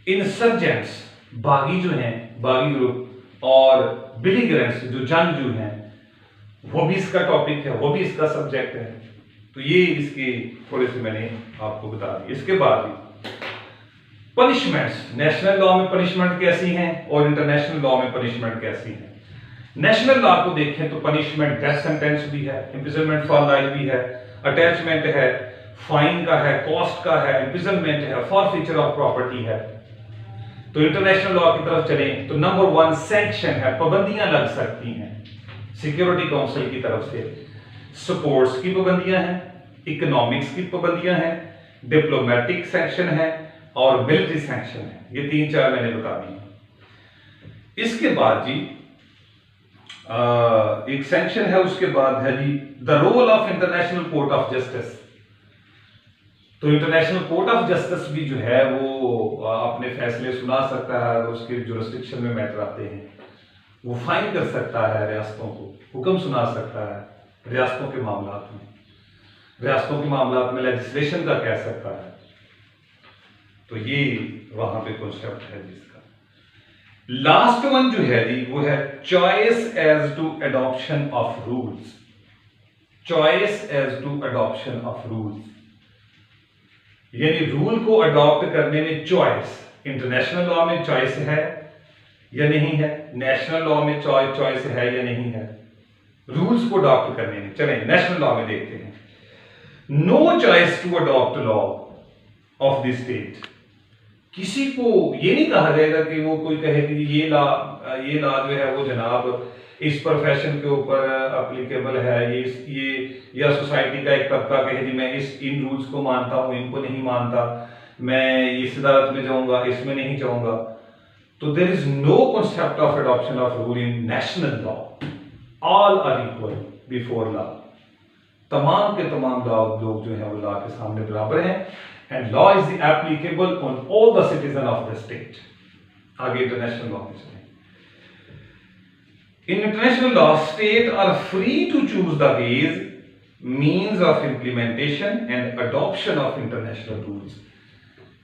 इंसर्जेंट्स बागी जो हैं, बागी ग्रुप, और बिलीग्रेंट्स जो जंगजू हैं, वो भी इसका टॉपिक है, वो भी इसका सब्जेक्ट है। तो ये इसके थोड़े से मैंने आपको बता दिए। इसके बाद पनिशमेंट्स, नेशनल लॉ में पनिशमेंट कैसी हैं और इंटरनेशनल लॉ में पनिशमेंट कैसी हैं। नेशनल लॉ को देखें तो पनिशमेंट डेथ सेंटेंस भी है, इम्प्रिजनमेंट फॉर लाइफ भी है, अटैचमेंट है, फाइन का है, कॉस्ट का है, इम्प्रिजनमेंट है, फॉरफीचर ऑफ प्रॉपर्टी है। तो इंटरनेशनल लॉ की तरफ चलें तो नंबर 1 सैंक्शन है, पाबंदियां लग सकती हैं सिक्योरिटी काउंसिल की तरफ से। स्पोर्ट्स की पाबंदियां हैं, इकोनॉमिक्स की पाबंदियां हैं, डिप्लोमेटिक सैंक्शन है और मिलिट्री सैंक्शन है। ये 3-4 मैंने बता दी। इसके बाद जी एक सैंक्शन है, उसके बाद है जी the role of international court of justice. तो इंटरनेशनल कोर्ट ऑफ जस्टिस भी जो है वो अपने फैसले सुना सकता है, उसके जुरिस्डिक्शन में मैटर आते हैं। वो फाइन कर सकता है रियासतों को, हुक्म सुना सकता है रियासतों के मामलात में, रियासतों के मामलात में लेजिस्लेशन का कह सकता है। तो ये वहां पे कॉन्सेप्ट है जिसका। लास्ट वन जो है जी वो है choice as to adoption of rules. Choice as to adoption of rules यानी रूल को अडॉप्ट करने में चॉइस। इंटरनेशनल लॉ में चॉइस है या नहीं है, नेशनल लॉ में चॉइस है या नहीं है रूल्स को अडॉप्ट करने में। चलें नेशनल लॉ में देखते हैं। No choice to adopt law of the state. किसी को ये नहीं कहा जाएगा कि वो कोई कहे कि ये लॉ जो है वो जनाब इस प्रोफेशन के ऊपर एप्लीकेबल है, ये या सोसाइटी का एक तबका कहे जी मैं इन रूल्स को मानता हूं, इनको नहीं मानता, मैं इस अदालत में जाऊंगा, इसमें नहीं जाऊंगा। तो there is no concept of adoption of rule in national law. All are equal before law. तमाम के तमाम लोग जो है वो लॉ के सामने बराबर हैं and law is applicable on all the citizen of the state. आगे इंटरनेशनल लॉ में चलें। In international law, states are free to choose the ways, means of implementation and adoption of international rules.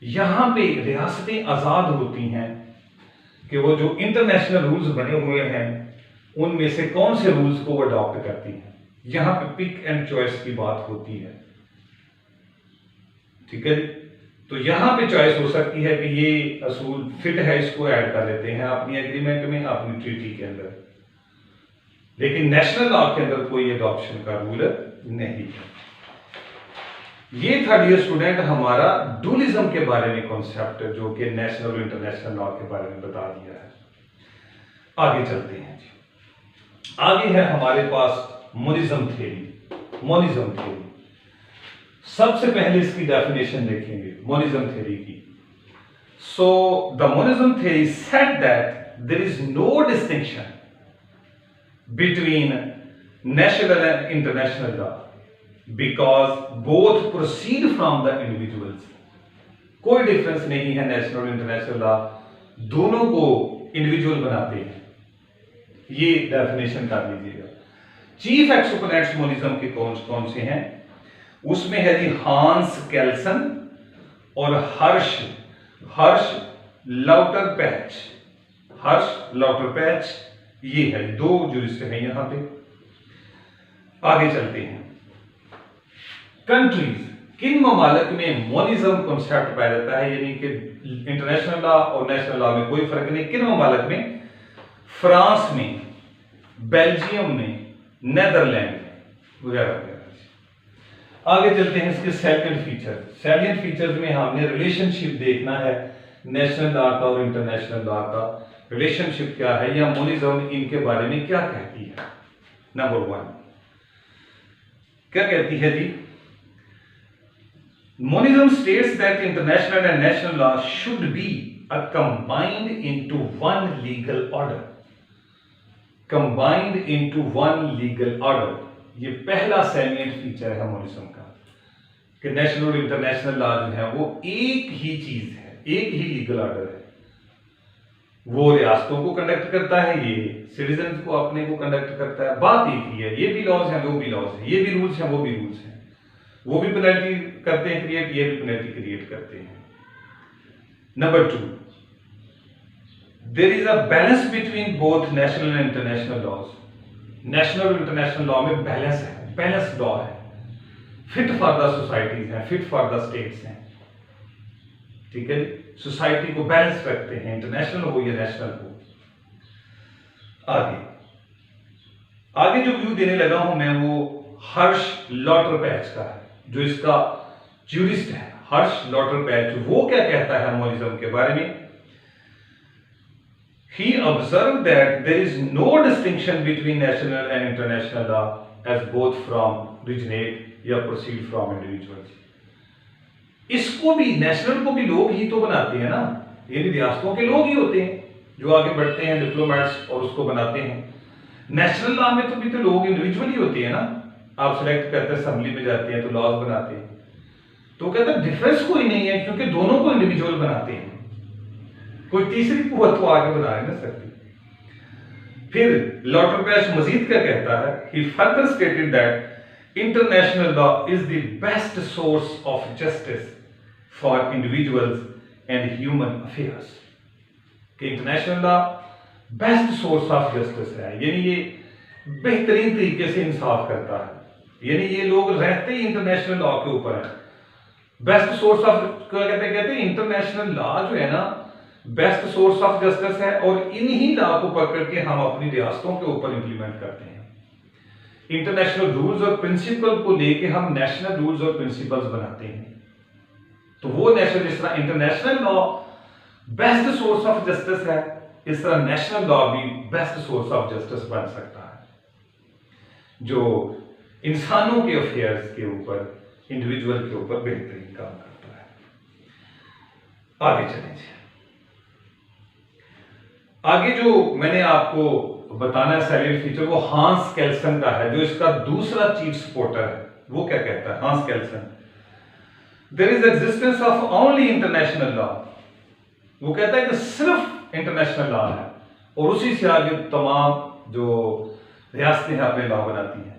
यहां पे रियासतें आजाद होती हैं कि वो जो इंटरनेशनल रूल्स बने हुए हैं उनमें से कौन से रूल्स को वो अडॉप्ट करती हैं। यहां पे पिक एंड चॉइस की बात होती है, ठीक है। तो यहां पे चॉइस हो सकती है कि ये असूल फिट है, इसको ऐड कर लेते हैं अपनी एग्रीमेंट में, अपनी ट्रीटी के अंदर। लेकिन नेशनल लॉ के अंदर कोई एडॉप्शन का रूल नहीं है। ये थर्ड ईयर स्टूडेंट हमारा डुअलिज्म के बारे में कॉन्सेप्ट जो कि नेशनल और इंटरनेशनल लॉ के बारे में बता दिया है। आगे चलते हैं जी। आगे है हमारे पास मोनिज्म थ्योरी। मोनिज्म थ्योरी सबसे पहले इसकी डेफिनेशन देखेंगे मोनिज्म थ्योरी की। So the monism theory said that there is no distinction between national and international law because both proceed from the individuals। कोई डिफरेंस नहीं है नेशनल और इंटरनेशनल लॉ, दोनों को इंडिविजुअल बनाते हैं। ये डेफिनेशन कर लीजिएगा। चीफ एक्सपोनेंट्स मोनिज्म के कौन से हैं? उसमें है जी हांस केल्सन और हर्ष लाउटरपैच। हर्ष लाउटरपैच ये है, दो जुरिस्ट हैं यहां पे। आगे चलते हैं। कंट्रीज, किन ममालिक में मोनिज्म कॉन्सेप्ट पाया जाता है, यानी कि इंटरनेशनल लॉ और नेशनल लॉ में कोई फर्क नहीं। किन ममालिक में? फ्रांस में, बेल्जियम में, नेदरलैंड में वगैरह वगैरह। आगे चलते हैं इसके सेलिएंट फीचर। सेलिएंट फीचर्स में हमने रिलेशनशिप देखना है नेशनल लॉ का और इंटरनेशनल लॉ का। रिलेशनशिप क्या है या मोनिज्म इनके बारे में क्या कहती है। नंबर 1 क्या कहती है जी? Monism states that international and national law should be combined into one legal order. Combined into one legal order. ये पहला सैलिएंट फीचर है मोनिज्म का कि नेशनल और इंटरनेशनल लॉ जो है वो एक ही चीज है, एक ही लीगल ऑर्डर है। वो रियासतों को कंडक्ट करता है, ये सिटीजन को अपने को कंडक्ट करता है। बात एक ही है, ये भी लॉज हैं, वो भी लॉज हैं, ये भी रूल्स हैं, वो भी रूल्स हैं। वो भी पेनल्टी करते हैं क्रिएट, ये भी पेनल्टी क्रिएट करते हैं। Number 2, there is a balance between both national and international laws. National और इंटरनेशनल लॉ में बैलेंस है, बैलेंस लॉ है, फिट फॉर द सोसाइटीज हैं, फिट फॉर द स्टेट्स हैं। ठीक है, सोसाइटी को बैलेंस रखते हैं, इंटरनेशनल हो या नेशनल हो। आगे आगे जो व्यू देने लगा हूं मैं वो हर्ष लॉटरपैच का है, जो इसका ज्यूरिस्ट है हर्ष लॉटरपैच। वो क्या कहता है मोनिज्म के बारे में? He observed that there is no distinction between national and international law as both from originate या proceed from individuals। इसको भी, नेशनल को भी लोग ही तो बनाते हैं ना, ये भी रियासतों के लोग ही होते हैं जो आगे बढ़ते हैं, डिप्लोमेट्स, और उसको बनाते हैं। नेशनल लॉ में तो भी तो लोग इंडिविजुअल ही होते हैं ना, आप सिलेक्ट करते हैं, असेंबली में जाते हैं तो लॉज बनाते हैं। तो कहते हैं डिफरेंस कोई नहीं है, क्योंकि दोनों को इंडिविजुअल बनाते हैं, कोई तीसरी कुव्वत तो आगे बना नहीं सकती। फिर लॉटरपैच मजीद क्या कहता है? He further stated that international law is the best source of justice for individuals and human affairs। कि international law best source of justice है, यानी ये बेहतरीन तरीके से इंसाफ करता है, यानी ये लोग रहते ही इंटरनेशनल लॉ के ऊपर है। बेस्ट सोर्स ऑफ कहते हैं इंटरनेशनल लॉ जो है ना बेस्ट सोर्स ऑफ जस्टिस है, और इन्हीं लॉ को पकड़ के हम अपनी रियासतों के ऊपर इंप्लीमेंट करते हैं। इंटरनेशनल रूल्स और प्रिंसिपल को लेके हम नेशनल रूल्स और प्रिंसिपल्स बनाते हैं। तो वो नेशनल, जिस तरह international law best source of justice है, इस तरह नेशनल लॉ भी बेस्ट सोर्स ऑफ जस्टिस बन सकता है, जो इंसानों के अफेयर्स के ऊपर, इंडिविजुअल के ऊपर बेहतरीन काम करता है। आगे चलेंगे। आगे जो मैंने आपको बताना है सैलिएंट फीचर, वो हांस केल्सन का है, जो इसका दूसरा चीफ सपोर्टर है। वो क्या कहता है Hans Kelsen? There is existence of only international law. वो कहता है कि सिर्फ इंटरनेशनल लॉ है, और उसी से आगे तमाम जो रियासतें हैं अपने लॉ बनाती हैं।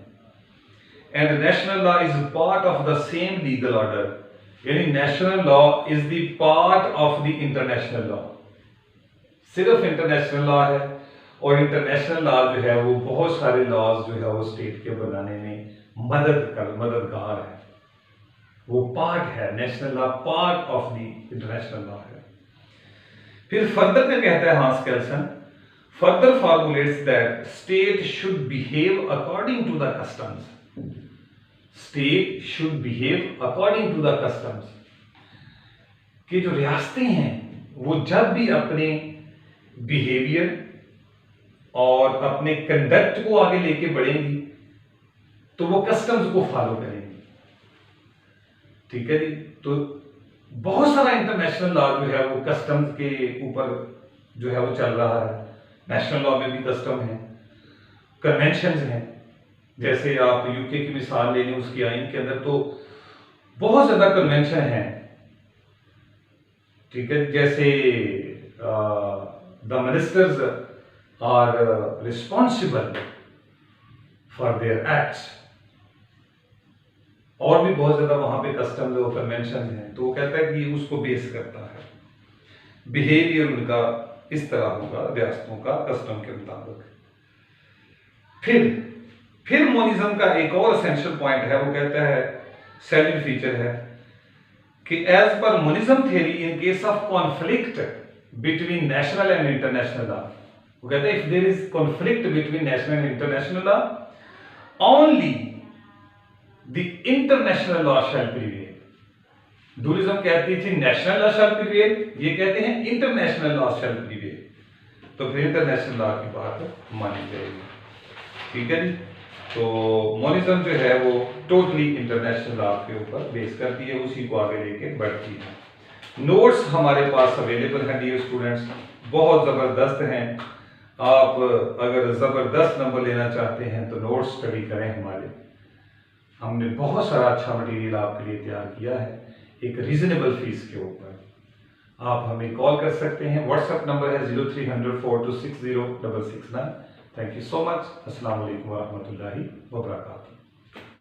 And national law is part of the same legal order, यानी national law is the part of the international law. सिर्फ इंटरनेशनल लॉ है, और इंटरनेशनल लॉ जो है वो बहुत सारे लॉज जो है वो स्टेट के बनाने में मददगार है। वो पार्ट है, national law part of the international law है। फिर फर्दर क्या कहता है Hans Kelsen? Further formulates that state should behave according to the customs. State should behave according to the customs, कि जो रियासतें हैं वो जब भी अपने बिहेवियर और अपने कंडक्ट को आगे लेके बढ़ेंगी तो वो कस्टम्स को फॉलो करेंगी। ठीक है जी। तो बहुत सारा इंटरनेशनल लॉ जो है वो कस्टम्स के ऊपर जो है वो चल रहा है। नेशनल लॉ में भी कस्टम है, कन्वेंशंस हैं। जैसे आप यूके की मिसाल ले लें, उसकी आइन के अंदर तो बहुत ज्यादा कन्वेंशन हैं। ठीक है, जैसे the ministers are responsible for their acts, और भी बहुत ज्यादा वहां पे कस्टम्स और कन्वेंशन हैं। तो वो कहता है कि उसको बेस करता है, बिहेवियर उनका इस तरह होगा रियासतों का कस्टम के मुताबिक। फिर मोनिज्म का एक और एसेंशियल पॉइंट है, वो कहता है सैलिएंट फीचर है कि as per monism theory in case of conflict between national and international law, वो कहते हैं if there is conflict between national and international law only the international law shall prevail. Dualism कहती थी national law shall prevail, ये कहते हैं international law shall prevail. तो फिर इंटरनेशनल लॉ की बात मानी जाएगी। ठीक है जी। तो मोनिज्म जो है वो टोटली इंटरनेशनल लॉ के ऊपर बेस करती है, उसी को आगे लेके बढ़ती है। नोट्स हमारे पास अवेलेबल हैं डियर स्टूडेंट्स, बहुत ज़बरदस्त हैं। आप अगर ज़बरदस्त नंबर लेना चाहते हैं तो नोट स्टडी करें हमारे। हमने बहुत सारा अच्छा मटेरियल आपके लिए तैयार किया है एक रीजनेबल फीस के ऊपर। आप हमें कॉल कर सकते हैं। व्हाट्सएप नंबर है 0300 4260 669। Thank you so much. अस्सलाम वालेकुम व रहमतुल्लाहि व बरकातुहू।